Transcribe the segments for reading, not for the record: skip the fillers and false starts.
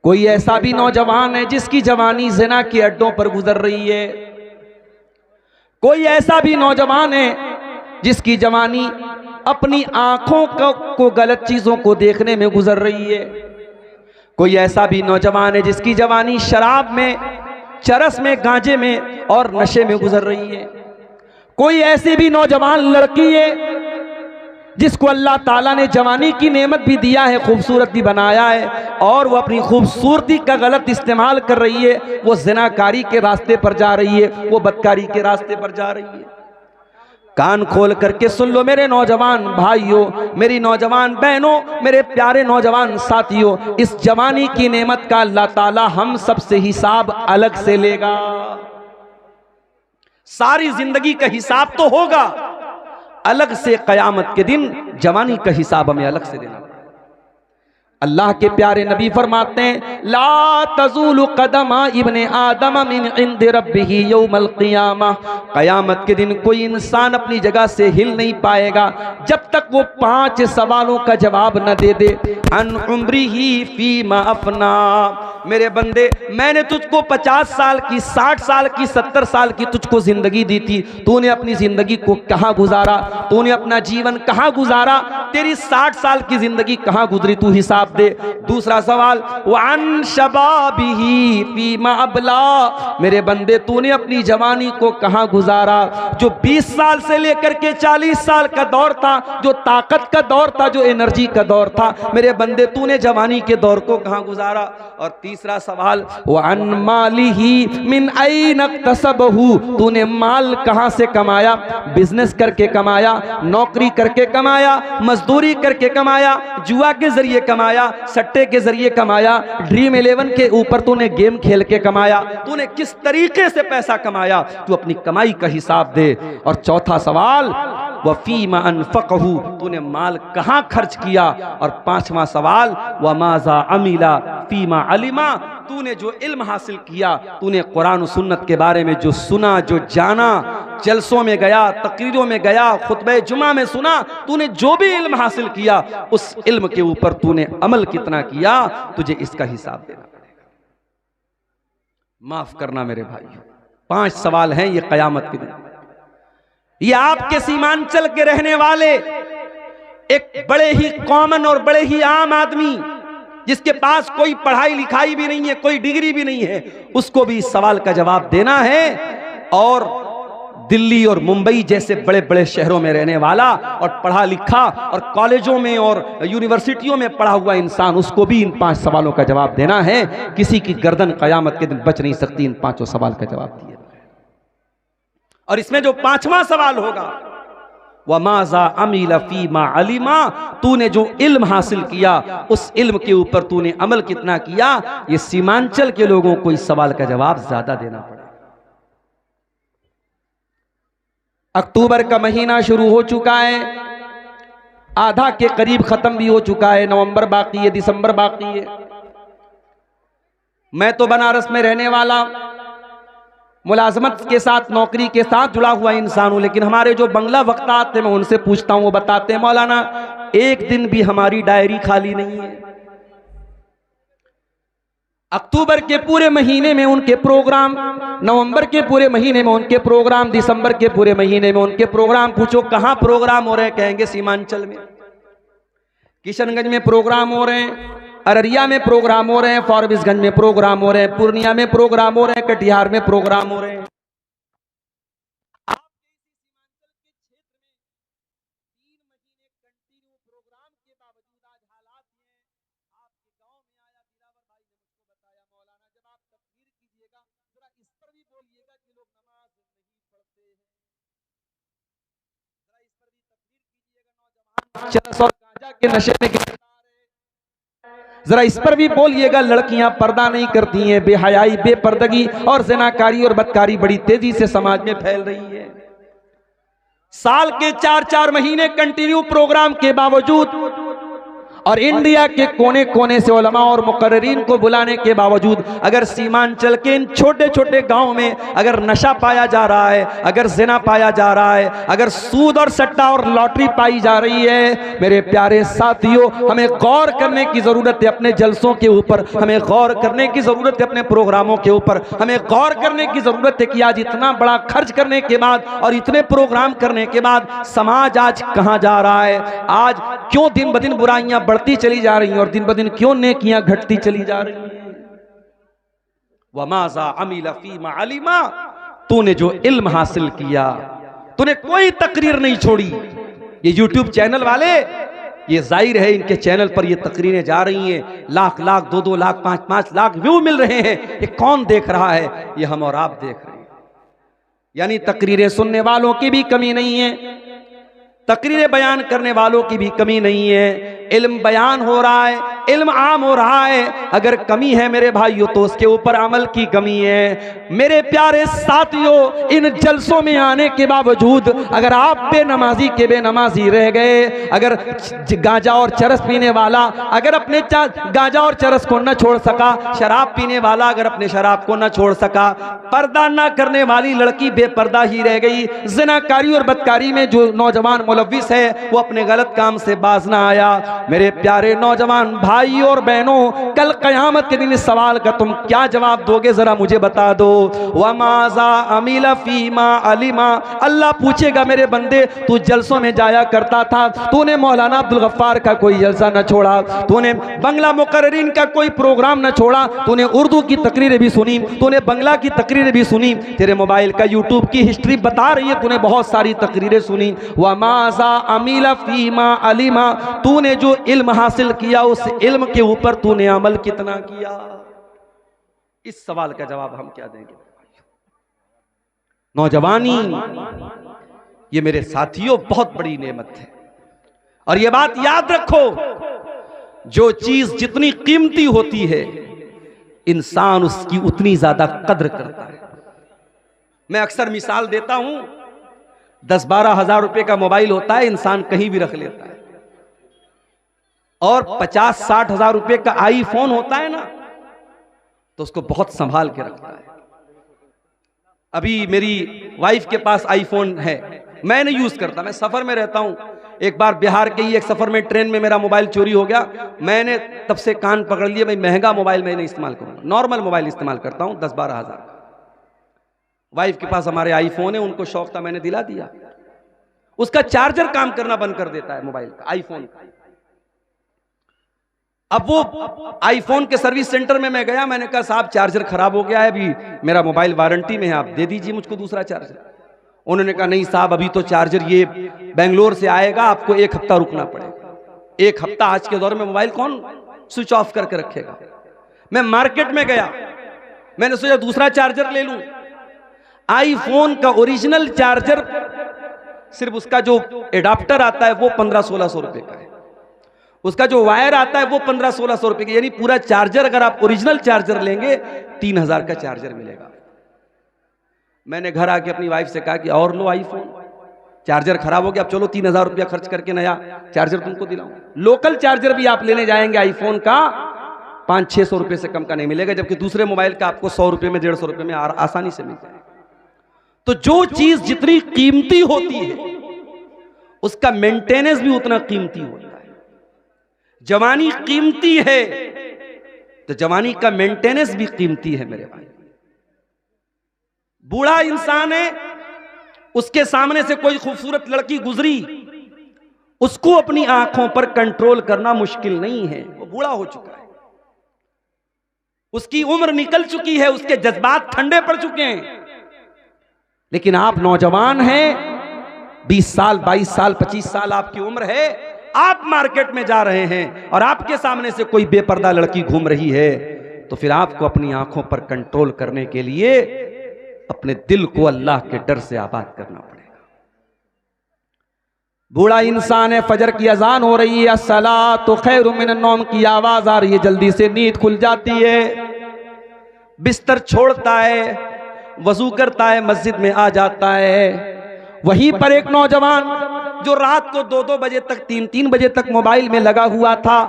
कोई ऐसा भी नौजवान है जिसकी जवानी ज़िना के अड्डों पर गुजर रही है। कोई ऐसा भी नौजवान है जिसकी जवानी अपनी आंखों को गलत चीजों को देखने में गुजर रही है। कोई ऐसा भी नौजवान है जिसकी जवानी शराब में, चरस में, गांजे में और नशे में गुजर रही है। कोई ऐसी भी नौजवान लड़की है जिसको अल्लाह ताला ने जवानी की नेमत भी दिया है, खूबसूरत भी बनाया है, और वो अपनी खूबसूरती का गलत इस्तेमाल कर रही है। वो ज़िनाकारी के रास्ते पर जा रही है, वो बदकारी के रास्ते पर जा रही है। कान खोल करके सुन लो मेरे नौजवान भाइयों, मेरी नौजवान बहनों, मेरे प्यारे नौजवान साथियों, इस जवानी की नेमत का अल्लाह ताला हम सबसे हिसाब अलग से लेगा। सारी जिंदगी का हिसाब तो होगा, अलग से क़यामत के दिन जवानी का हिसाब हमें अलग से देना पड़ेगा। अल्लाह के प्यारे नबी फरमाते हैं, ला तज़ूलु क़दमा इब्ने आदम मिन इंद रब्बिही यौमल क़ियामा। क़यामत के दिन कोई इंसान अपनी जगह से हिल नहीं पाएगा जब तक वो 5 सवालों का जवाब न दे दे। अन उम्रिही फीमा अफना, मेरे बंदे मैंने तुझको 50 साल की, 60 साल की, 70 साल की तुझको जिंदगी दी थी, तूने अपनी जिंदगी को कहाँ गुजारा? तूने अपना जीवन कहाँ गुजारा? तेरी 60 साल की जिंदगी कहाँ गुजरी? तू हिसाब दे। दूसरा सवाल, वन शबाबिही फीमा अबला, मेरे बंदे तूने अपनी जवानी को कहाँ गुजारा? जो 20 साल से लेकर के 40 साल का दौर था, जो ताकत का दौर था, जो एनर्जी का दौर था, मेरे बंदे तूने जवानी के दौर को कहाँ गुजारा? और तीसरा सवाल, वन मालिही मिन ऐन इक्तसबहू, तूने माल कहाँ से कमाया? बिजनेस करके कमाया, नौकरी करके कमाया, मजदूरी करके कमाया, जुआ के जरिए कमाया, सट्टे के जरिए कमाया, ड्रीम 11 के ऊपर तूने गेम खेल के कमाया? तूने किस तरीके से पैसा कमाया? तू अपनी कमाई का हिसाब दे। और चौथा सवाल, वफीमा अनफकहू, तूने माल कहाँ खर्च किया? और 5वां सवाल, वमाजा अमिला फीमा अलिमा, तूने जो इल्म हासिल किया, तूने कुरान और सुन्नत के बारे में जो सुना, जो जाना, जलसों में गया, तकरीरों में गया, खुतबे जुमा में सुना, तूने जो भी इल्म हासिल किया, उस इल्म के ऊपर तूने अमल कितना किया? तुझे इसका हिसाब देना पड़ेगा। माफ करना मेरे भाइयों, 5 सवाल हैं ये कयामत के दिन। ये आपके सीमांचल के रहने वाले एक बड़े ही कॉमन और बड़े ही आम आदमी, जिसके पास कोई पढ़ाई लिखाई भी नहीं है, कोई डिग्री भी नहीं है, उसको भी इस सवाल का जवाब देना है। और दिल्ली और मुंबई जैसे बड़े बड़े शहरों में रहने वाला और पढ़ा लिखा और कॉलेजों में और यूनिवर्सिटियों में पढ़ा हुआ इंसान, उसको भी इन 5 सवालों का जवाब देना है। किसी की गर्दन कयामत के दिन बच नहीं सकती इन 5 सवाल का जवाब दिए। और इसमें जो 5वां सवाल होगा, वमाजा अमील फीमा अलिमा, तूने जो इल्म हासिल किया, उस इल्म के ऊपर तूने अमल कितना किया? ये सीमांचल के लोगों को इस सवाल का जवाब ज्यादा देना पड़ेगा। अक्टूबर का महीना शुरू हो चुका है, आधा के करीब खत्म भी हो चुका है, नवंबर बाकी है, दिसंबर बाकी है। मैं तो बनारस में रहने वाला, मुलाजमत के साथ, नौकरी के साथ जुड़ा हुआ इंसान हूं, लेकिन हमारे जो बंगला वक्ता आते हैं, मैं उनसे पूछता हूं, वो बताते हैं, मौलाना एक दिन भी हमारी डायरी खाली नहीं है। अक्टूबर के पूरे महीने में उनके प्रोग्राम, नवंबर के पूरे महीने में उनके प्रोग्राम, दिसंबर के पूरे महीने में उनके प्रोग्राम। पूछो कहां प्रोग्राम हो रहे हैं? कहेंगे सीमांचल में, किशनगंज में प्रोग्राम हो रहे हैं, अररिया में प्रोग्राम हो रहे हैं, फारबिसगंज में प्रोग्राम हो रहे हैं, पूर्णिया में प्रोग्राम हो रहे हैं, कटिहार में प्रोग्राम हो रहे हैं। के नशे में जरा इस पर भी बोलिएगा, लड़कियां पर्दा नहीं करती हैं, बेहयाई, बेपर्दगी और ज़िनाकारी और बदकारी बड़ी तेजी से समाज में फैल रही है। साल के 4-4 महीने कंटिन्यू प्रोग्राम के बावजूद और इंडिया के कोने कोने से उलमा और मुकर्रिरीन को बुलाने के बावजूद अगर सीमांचल के इन छोटे छोटे गांव में अगर नशा पाया जा रहा है, अगर जिना पाया जा रहा है, अगर सूद और सट्टा और लॉटरी पाई जा रही है, मेरे प्यारे साथियों, हमें गौर करने की जरूरत है अपने जलसों के ऊपर, हमें गौर करने की जरूरत है अपने प्रोग्रामों के ऊपर, हमें गौर करने की जरूरत है कि आज इतना बड़ा खर्च करने के बाद और इतने प्रोग्राम करने के बाद समाज आज कहां जा रहा है। आज क्यों दिन ब दिन बुराइयां बढ़ती चली जा रही हैं और दिन ब दिन क्यों नेकियां घटती चली जा रही हैं। वमाज़ा अमिला फीमा अलिमा, तूने जो इल्म हासिल किया, तूने कोई तकरीर नहीं छोड़ी। ये यूट्यूब चैनल वाले, ये जाहिर है इनके चैनल पर ये तकरीरें जा रही हैं, लाख लाख 2-2 लाख 5-5 लाख व्यू मिल रहे हैं। ये कौन देख रहा है? ये हम और आप देख रहे हैं। यानी तकरीरें सुनने वालों की भी कमी नहीं है, तकरीरें बयान करने वालों की भी कमी नहीं है। इल्म बयान हो रहा है, इल्म आम हो रहा है। अगर कमी है मेरे भाइयों तो उसके ऊपर अमल की कमी है। मेरे प्यारे साथियों, इन जलसों में आने के बावजूद अगर आप बेनमाजी के बेनमाजी रह गए, अगर गांजा और चरस पीने वाला अगर अपने गांजा और चरस को न छोड़ सका, शराब पीने वाला अगर अपने शराब को न छोड़ सका, पर्दा न करने वाली लड़की बेपर्दा ही रह गई, जिनाकारी और बदकारी में जो नौजवान मुलव्विस है वो अपने गलत काम से बाज ना आया, मेरे प्यारे नौजवान भाई और बहनों, कल कयामत के दिन इस सवाल का तुम क्या जवाब दोगे जरा मुझे बता दो। वमाज़ा अमिला फीमा अलिमा, अल्लाह पूछेगा मेरे बंदे तू जलसों में जाया करता था, तूने मौलाना अब्दुल गफ्फार का कोई जलसा न छोड़ा, तूने बंगला मुकर्रिरीन का कोई प्रोग्राम न छोड़ा, तूने उर्दू की तकरीरें भी सुनी, तूने बंगला की तकरीरें भी सुनी, तेरे मोबाइल का यूट्यूब की हिस्ट्री बता रही है तूने बहुत सारी तकरीरें सुनी। वमाज़ा अमिला फीमा अलिमा, तूने जो इल्म हासिल किया उस इल्म के ऊपर तूने अमल कितना किया? इस सवाल का जवाब हम क्या देंगे? नौजवानी ये मेरे साथियों बहुत बड़ी नेमत है और ये बात याद रखो, जो चीज जितनी कीमती होती है इंसान उसकी उतनी ज्यादा कद्र करता है। मैं अक्सर मिसाल देता हूं, 10-12 हजार रुपए का मोबाइल होता है, इंसान कहीं भी रख लेता है, और 50-60 हजार रुपए का आईफोन होता है ना, तो उसको बहुत संभाल के रखता है। अभी मेरी वाइफ के पास आईफोन है, मैं नहीं यूज करता, मैं सफर में रहता हूं। एक बार बिहार के ही एक सफर में ट्रेन में मेरा मोबाइल चोरी हो गया, मैंने तब से कान पकड़ लिए, भाई महंगा मोबाइल मैं नहीं इस्तेमाल करूंगा, नॉर्मल मोबाइल इस्तेमाल करता हूं 10-12 हजार। वाइफ के पास हमारे आईफोन है, उनको शौक था, मैंने दिला दिया। उसका चार्जर काम करना बंद कर देता है मोबाइल का, आईफोन का। अब वो आईफोन के सर्विस सेंटर में मैं गया, मैंने कहा साहब चार्जर खराब हो गया है, अभी मेरा मोबाइल वारंटी में है, आप दे दीजिए मुझको दूसरा चार्जर। उन्होंने कहा नहीं साहब अभी तो चार्जर ये बेंगलोर से आएगा, आपको 1 हफ्ता रुकना पड़ेगा। 1 हफ्ता आज के दौर में मोबाइल कौन स्विच ऑफ करके रखेगा। मैं मार्केट में गया, मैंने सोचा दूसरा चार्जर ले लूं। आईफोन का ओरिजिनल चार्जर सिर्फ उसका जो एडाप्टर आता है वो 1500-1600 रुपए का है, उसका जो वायर आता है वो 1500-1600 रुपए का, यानी पूरा चार्जर अगर आप ओरिजिनल चार्जर लेंगे 3000 का चार्जर मिलेगा। मैंने घर आके अपनी वाइफ से कहा कि और लो आईफोन, चार्जर खराब हो गया, अब चलो 3000 रुपया खर्च करके नया चार्जर तुमको दिलाऊं। लोकल चार्जर भी आप लेने जाएंगे आईफोन का 500-600 रुपए से कम का नहीं मिलेगा, जबकि दूसरे मोबाइल का आपको 100 रुपए में 150 रुपए में आसानी से मिल जाएगा। तो जो चीज जितनी कीमती होती है उसका मेंटेनेंस भी उतना कीमती होता है। जवानी कीमती है तो जवानी का मेंटेनेंस भी कीमती है मेरे भाई। बूढ़ा इंसान है, उसके सामने से कोई खूबसूरत लड़की गुजरी, उसको अपनी आंखों पर कंट्रोल करना मुश्किल नहीं है, वो बूढ़ा हो चुका है, उसकी उम्र निकल चुकी है, उसके जज्बात ठंडे पड़ चुके हैं। लेकिन आप नौजवान हैं, 20 साल 22 साल 25 साल आपकी उम्र है, आप मार्केट में जा रहे हैं और आपके सामने से कोई बेपर्दा लड़की घूम रही है, तो फिर आपको अपनी आंखों पर कंट्रोल करने के लिए अपने दिल को अल्लाह के डर से आबाद करना पड़ेगा। बूढ़ा इंसान है, फजर की अजान हो रही है, अस्सलातु खैरुम मिनन नौम की आवाज आ रही है, जल्दी से नींद खुल जाती है, बिस्तर छोड़ता है, वजू करता है, मस्जिद में आ जाता है। वहीं पर एक नौजवान जो रात को 2-2 बजे तक 3-3 बजे तक मोबाइल में लगा हुआ था,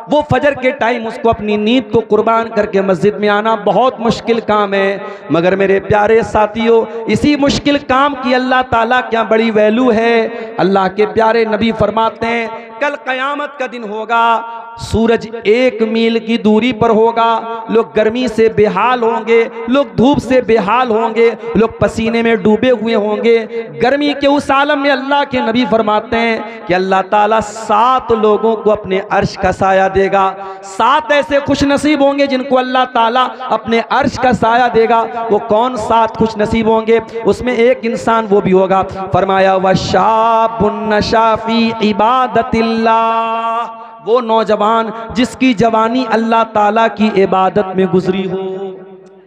वो फजर के टाइम उसको अपनी नींद को कुर्बान करके मस्जिद में आना बहुत मुश्किल काम है। मगर मेरे प्यारे साथियों, इसी मुश्किल काम की अल्लाह ताला क्या बड़ी वैल्यू है। अल्लाह के प्यारे नबी फरमाते हैं कल क़यामत का दिन होगा, सूरज 1 मील की दूरी पर होगा, लोग गर्मी से बेहाल होंगे, लोग धूप से बेहाल होंगे, लोग पसीने में डूबे हुए होंगे। गर्मी के उस आलम में अल्लाह के नबी फरमाते हैं कि अल्लाह ताला 7 लोगों को अपने अर्श का साया देगा। 7 ऐसे खुश नसीब होंगे जिनको अल्लाह ताला अपने अर्श का साया देगा। वो कौन 7 खुश नसीब होंगे? उसमें एक इंसान वो भी होगा, फरमाया वशाबुन नशा फी इबादतिल्लाह, वो नौजवान जिसकी जवानी अल्लाह ताला की इबादत में गुजरी हो,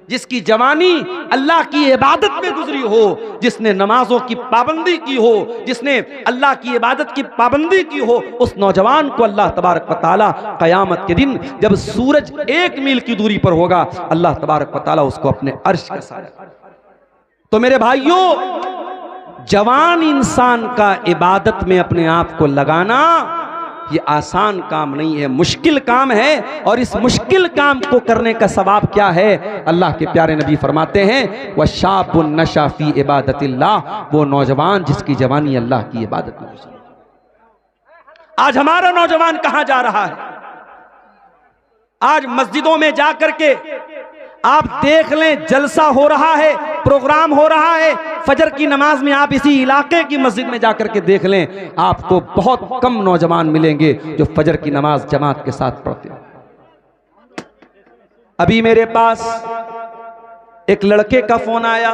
जिसकी जवानी अल्लाह की इबादत में गुजरी हो, जिसने नमाजों की पाबंदी की हो, जिसने अल्लाह की इबादत की पाबंदी की हो, उस नौजवान को अल्लाह तबारक व तआला क़यामत के दिन जब सूरज 1 मील की दूरी पर होगा, अल्लाह तबारक व तआला उसको अपने अर्श का साया। तो मेरे भाइयों, जवान इंसान का इबादत में अपने आप को लगाना ये आसान काम नहीं है, मुश्किल काम है। और इस मुश्किल काम को करने का सवाब क्या है? अल्लाह के प्यारे नबी फरमाते हैं वशाबुन नशा फी इबादतिल्लाह, वो नौजवान जिसकी जवानी अल्लाह की इबादत में गुजरी। आज हमारा नौजवान कहां जा रहा है? आज मस्जिदों में जाकर के आप देख लें, जलसा हो रहा है, प्रोग्राम हो रहा है। फजर की नमाज में आप इसी इलाके की मस्जिद में जाकर के देख लें, आपको बहुत कम नौजवान मिलेंगे जो फजर की नमाज जमात के साथ पढ़ते हैं। अभी मेरे पास एक लड़के का फोन आया,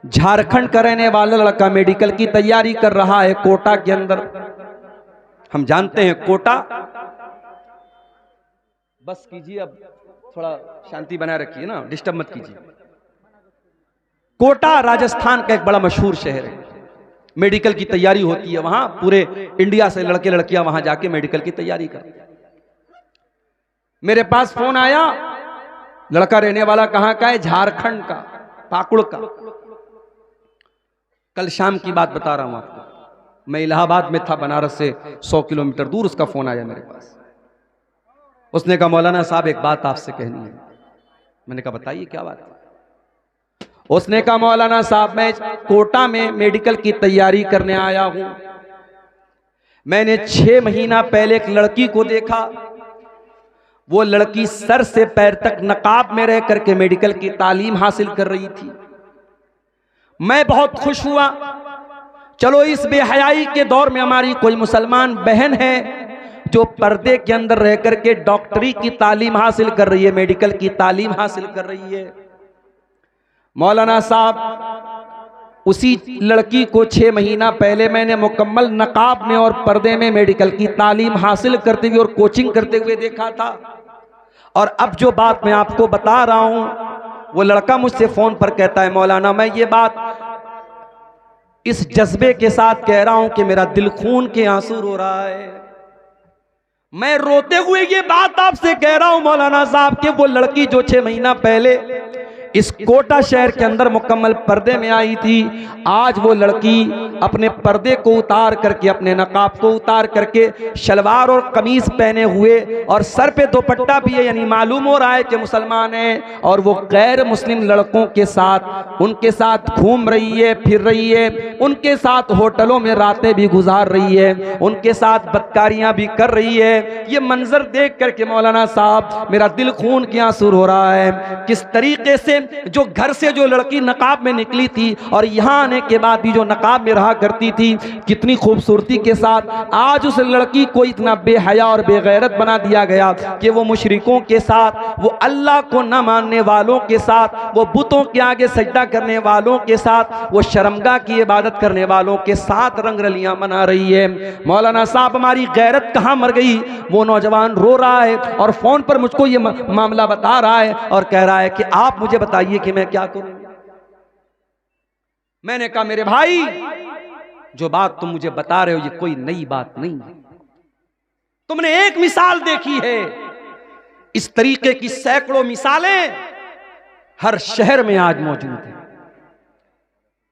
झारखंड का रहने वाला लड़का, मेडिकल की तैयारी कर रहा है कोटा के अंदर। हम जानते हैं कोटा, बस कीजिए, अब थोड़ा शांति बनाए रखिए ना, डिस्टर्ब मत कीजिए। कोटा राजस्थान का एक बड़ा मशहूर शहर है, मेडिकल की तैयारी होती है वहां, पूरे इंडिया से लड़के लड़कियां वहां जाके मेडिकल की तैयारी करते हैं। मेरे पास फोन आया, लड़का रहने वाला कहां का है? झारखंड का, पाकुड़ का। कल शाम की बात बता रहा हूं आपको, मैं इलाहाबाद में था, बनारस से 100 किलोमीटर दूर। उसका फोन आया मेरे पास, उसने कहा मौलाना साहब एक बात आपसे कहनी है। मैंने कहा बताइए क्या बात है? उसने कहा मौलाना साहब मैं कोटा में मेडिकल की तैयारी करने आया हूं। मैंने 6 महीना पहले एक लड़की को देखा, वो लड़की सर से पैर तक नकाब में रह करके मेडिकल की तालीम हासिल कर रही थी। मैं बहुत खुश हुआ, चलो इस बेहयाई के दौर में हमारी कोई मुसलमान बहन है जो पर्दे के अंदर रह करके डॉक्टरी की तालीम हासिल कर रही है, मेडिकल की तालीम हासिल कर रही है। मौलाना साहब, उसी लड़की को 6 महीना पहले मैंने मुकम्मल नकाब में और पर्दे में मेडिकल की तालीम हासिल करते हुए और कोचिंग करते हुए देखा था। और अब जो बात मैं आपको बता रहा हूं, वो लड़का मुझसे फोन पर कहता है मौलाना मैं ये बात इस जज्बे के साथ कह रहा हूं कि मेरा दिल खून के आंसू रो रहा है। मैं रोते हुए ये बात आपसे कह रहा हूं मौलाना साहब कि वो लड़की जो 6 महीना पहले इस कोटा शहर के अंदर मुकम्मल पर्दे में आई थी, आज वो लड़की अपने पर्दे को उतार करके, अपने नकाब को उतार करके शलवार और कमीज पहने हुए और सर पे दुपट्टा भी है, यानी मालूम हो रहा है कि मुसलमान है। और वो गैर मुस्लिम लड़कों के साथ, उनके साथ घूम रही है, फिर रही है, उनके साथ होटलों में रातें भी गुजार रही है, उनके साथ बदकारियां भी कर रही है। ये मंजर देख करके मौलाना साहब मेरा दिल खून के आंसू हो रहा है। किस तरीके से जो घर से जो लड़की नकाब में निकली थी और यहां आने के बाद भी जो नकाब में रहा करती थी, कितनी खूबसूरती के साथ आज उस लड़की को इतना बेहया और बेगैरत बना दिया गया कि वो मुशरिकों के साथ, वो अल्लाह को न मानने वालों के साथ, वो बुतों के आगे सजदा करने वालों के साथ, वो शर्मगाह की इबादत करने वालों के साथ रंगरलियां मना रही है। मौलाना साहब हमारी गैरत कहां मर गई? वो नौजवान रो रहा है और फोन पर मुझको ये मामला बता रहा है और कह रहा है कि आप मुझे बताइए कि मैं क्या करूं। मैंने कहा मेरे भाई, जो बात तुम मुझे बता रहे हो ये कोई नई बात नहीं है, तुमने एक मिसाल देखी है, इस तरीके की सैकड़ों मिसालें हर शहर में आज मौजूद हैं।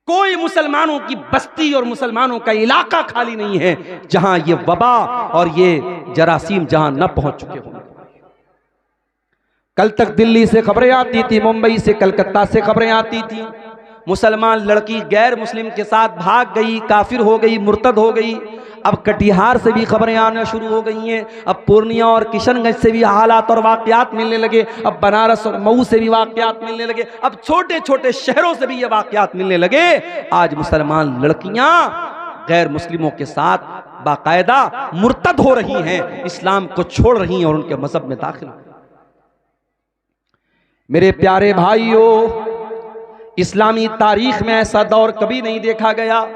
कोई मुसलमानों की बस्ती और मुसलमानों का इलाका खाली नहीं है जहां ये वबा और ये जरासीम जहां न पहुंच चुके हों। कल तक दिल्ली से खबरें आती थी, मुंबई से, कलकत्ता से खबरें आती थी, मुसलमान लड़की गैर मुस्लिम के साथ भाग गई, काफिर हो गई, मुर्तद हो गई। अब कटिहार से भी खबरें आना शुरू हो गई हैं, अब पूर्णिया और किशनगंज से भी हालात और वाकयात मिलने लगे, अब बनारस और मऊ से भी वाकयात मिलने लगे, अब छोटे छोटे शहरों से भी ये वाकयात मिलने लगे। आज मुसलमान लड़कियां गैर मुस्लिमों के साथ बाकायदा मुर्तद हो रही हैं, इस्लाम को छोड़ रही हैं और उनके मजहब में दाखिल। मेरे प्यारे भाइयों, इस्लामी तारीख में ऐसा दौर कभी नहीं देखा गया।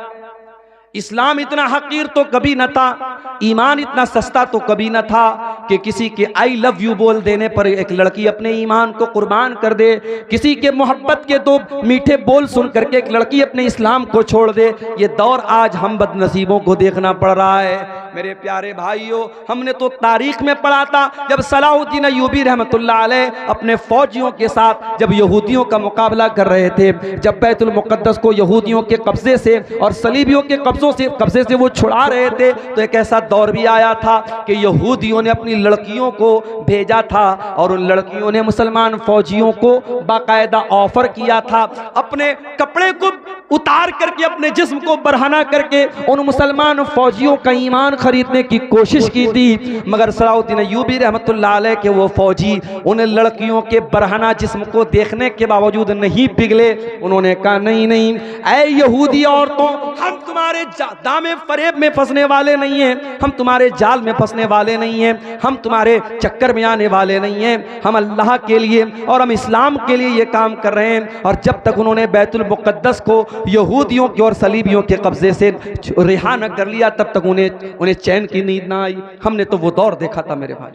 इस्लाम इतना हकीर तो कभी न था, ईमान इतना सस्ता तो कभी न था कि किसी के आई लव यू बोल देने पर एक लड़की अपने ईमान को कुर्बान कर दे, किसी के मोहब्बत के दो मीठे बोल सुन करके एक लड़की अपने इस्लाम को छोड़ दे। ये दौर आज हम बदनसीबों को देखना पड़ रहा है। मेरे प्यारे भाइयों, हमने तो तारीख में पढ़ा था जब सलाहुद्दीन अय्यूबी रहमतुल्लाह अलैह अपने फौजियों के साथ जब यहूदियों का मुकाबला कर रहे थे, जब बैतुल मुक़द्दस को यहूदियों के कब्जे से और सलीबियों के कब्जे से वो छुड़ा रहे थे, तो एक ऐसा दौर भी आया था कि यहूदियों ने अपनी लड़कियों को भेजा था और उन लड़कियों ने मुसलमान फौजियों को बाकायदा ऑफर किया था, अपने कपड़े को उतार करके अपने जिस्म को बरहना करके उन मुसलमान फौजियों का ईमान खरीदने की कोशिश की थी। मगर सलाहुद्दीन अय्यूबी रहमतुल्लाह अलैह के वो फौजी उन लड़कियों के बरहना जिस्म को देखने के बावजूद नहीं पिघले। उन्होंने कहा नहीं नहीं, ऐ यहूदी औरतों, हम तुम्हारे दामे फरेब में फंसने वाले नहीं हैं, हम तुम्हारे जाल में फंसने वाले नहीं हैं, हम तुम्हारे चक्कर में आने वाले नहीं हैं। हम अल्लाह के लिए और हम इस्लाम के लिए ये काम कर रहे हैं। और जब तक उन्होंने बैतुल मुक़द्दस को यहूदियों के और सलीबियों के कब्जे से रिहा न कर लिया, तब तक उन्हें चैन की नींद ना आई। हमने तो वो दौर देखा था मेरे भाई।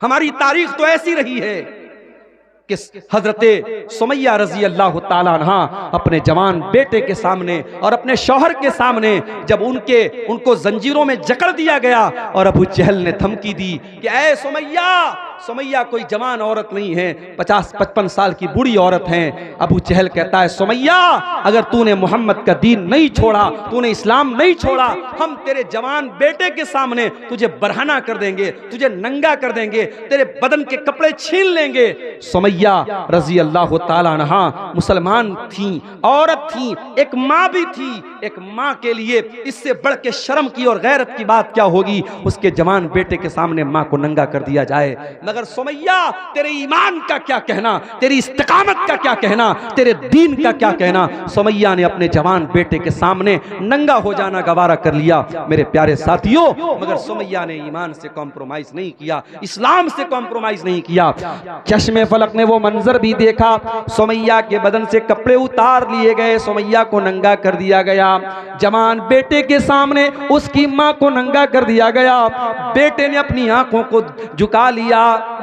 हमारी तारीख तो ऐसी रही है कि हजरते सुमैया रजी अल्लाह ताला अन्हा अपने जवान बेटे के सामने और अपने शौहर के सामने जब उनको जंजीरों में जकड़ दिया गया और अबू जहल ने धमकी दी कि ऐ सुमैया कोई जवान औरत नहीं है, 50-55 साल की बूढ़ी औरत है। अबू जहल कहता है, सुमैया अगर तूने मोहम्मद का दीन नहीं छोड़ा, तूने इस्लाम नहीं छोड़ा, हम तेरे जवान बेटे के सामने तुझे बरहना कर देंगे, तुझे नंगा कर देंगे, तेरे बदन के कपड़े छीन लेंगे। सुमैया रजी अल्लाह ताला अन्हा मुसलमान थी, औरत थी, एक माँ भी थी। एक माँ के लिए इससे बढ़ के शर्म की और गैरत की बात क्या होगी, उसके जवान बेटे के सामने माँ को नंगा कर दिया जाए। मगर सुमैया, तेरे ईमान का क्या कहना, तेरी इस्तिकामत का क्या कहना, तेरे दीन का क्या कहना। सुमैया ने अपने जवान बेटे के सामने नंगा हो जाना गवारा कर लिया मेरे प्यारे साथियों। मगर सुमैया ने ईमान से कॉम्प्रोमाइज नहीं किया, इस्लाम से कॉम्प्रोमाइज नहीं किया। चश्मे फलक ने वो मंजर भी देखा, सुमैया के बदन से कपड़े उतार लिए गए, सुमैया को नंगा कर दिया गया, जवान बेटे के सामने उसकी माँ को नंगा कर दिया गया। बेटे ने अपनी आंखों को झुका लिया,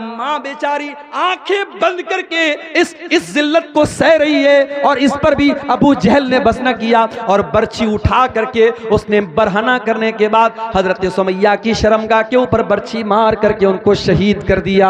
माँ बेचारी आंखें बंद करके इस जिल्लत को सह रही है। और इस पर भी अबू जहल ने बस न किया और बर्छी उठा करके उसने बरहना करने के बाद हजरत सुमैया की शर्मगाह के ऊपर बर्छी मार करके उनको शहीद कर दिया।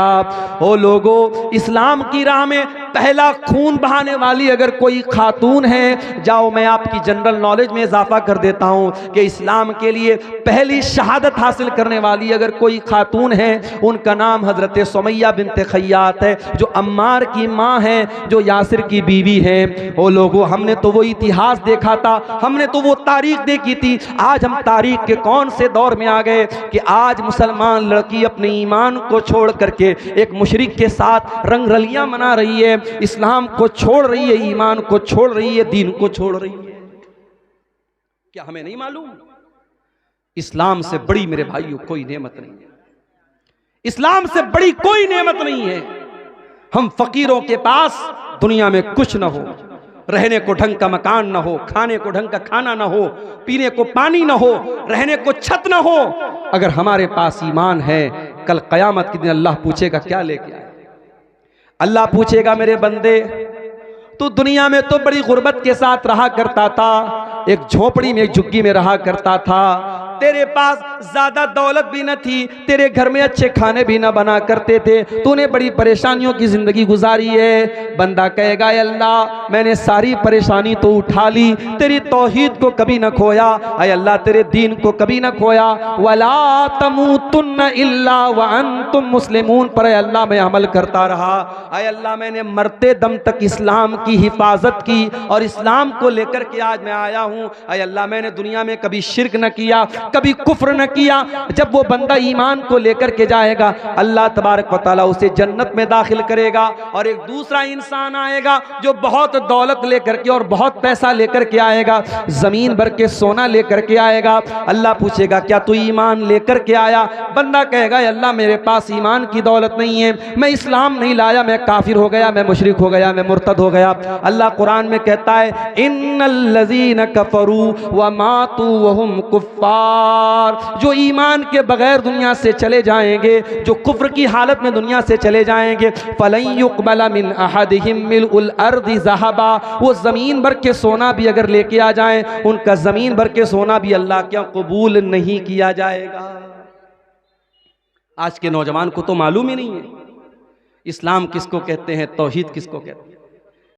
ओ लोगों, इस्लाम की राह में पहला खून बहाने वाली अगर कोई खातून है, जाओ मैं आपकी जनरल नॉलेज में इजाफा कर देता हूं कि इस्लाम के लिए पहली शहादत हासिल करने वाली अगर कोई खातून है, उनका नाम हजरत सुमैया बिन्ते खय्यात है, जो अम्मार की माँ है, जो यासिर की बीवी है। ओ लोगों, हमने तो वो इतिहास देखा था, हमने तो वो तारीख देखी थी। आज हम तारीख के कौन से दौर में आ गए कि आज मुसलमान लड़की अपने ईमान को छोड़ करके एक मुशरिक के साथ रंगरलियां मना रही है, इस्लाम को छोड़ रही है, ईमान को छोड़ रही है, दीन को छोड़ रही है। क्या हमें नहीं मालूम? इस्लाम से बड़ी मेरे भाइयों कोई नेमत नहीं है, इस्लाम से बड़ी कोई नेमत नहीं है। हम फकीरों के पास दुनिया में कुछ न हो, रहने को ढंग का मकान न हो, खाने को ढंग का खाना न हो, पीने को पानी न हो, रहने को छत न हो, अगर हमारे पास ईमान है, कल कयामत के दिन अल्लाह पूछेगा क्या लेके आए? अल्लाह पूछेगा, मेरे बंदे तू दुनिया में तो बड़ी गुर्बत के साथ रहा करता था, एक झोपड़ी में एक झुग्गी में रहा करता था, तेरे पास ज्यादा दौलत भी न थी, तेरे घर में अच्छे खाने भी ना बना करते थे, तूने बड़ी परेशानियों की जिंदगी गुजारी है। बंदा कहेगा अल्लाह मैंने सारी परेशानी तो उठा ली, तेरी तौहीद को कभी न खोया, अय अल्लाह तेरे दीन को कभी न खोया। वला तमूतुन्न इल्ला व अंतुम मुस्लिमून पर अल्लाह मैं अमल करता रहा। अय अल्लाह मैंने मरते दम तक इस्लाम की हिफाजत की और इस्लाम को लेकर के आज मैं आया हूँ। अय अल्लाह मैंने दुनिया में कभी शिर्क न किया, कभी कुफ्र न किया। जब वो बंदा ईमान को लेकर के जाएगा अल्लाह तबारक व तआला उसे जन्नत में दाखिल करेगा। और एक दूसरा इंसान आएगा जो बहुत दौलत लेकर के और बहुत पैसा लेकर के आएगा, जमीन भर के सोना लेकर के आएगा। अल्लाह पूछेगा क्या तू ईमान लेकर के आया? बंदा कहेगा अल्लाह मेरे पास ईमान की दौलत नहीं है, मैं इस्लाम नहीं लाया, मैं काफिर हो गया, मैं मुशरिक हो गया, मैं मुर्तद हो गया। अल्लाह कुरान में कहता है इन्नल्लज़ीना कफरू व मातू वहुम कुफ्फार, जो ईमान के बगैर दुनिया से चले जाएंगे, जो कुफ्र की हालत में दुनिया से चले जाएंगे, फलन युक़बला मिन अहदिहिम मिलउल अर्दि ज़हबा, वो ज़मीन भर के सोना भी अगर लेके आ जाएं, उनका ज़मीन भर के सोना भी अल्लाह क्या कबूल नहीं किया जाएगा। आज के नौजवान को तो मालूम ही नहीं है इस्लाम किसको कहते हैं, तौहीद किसको कहते हैं।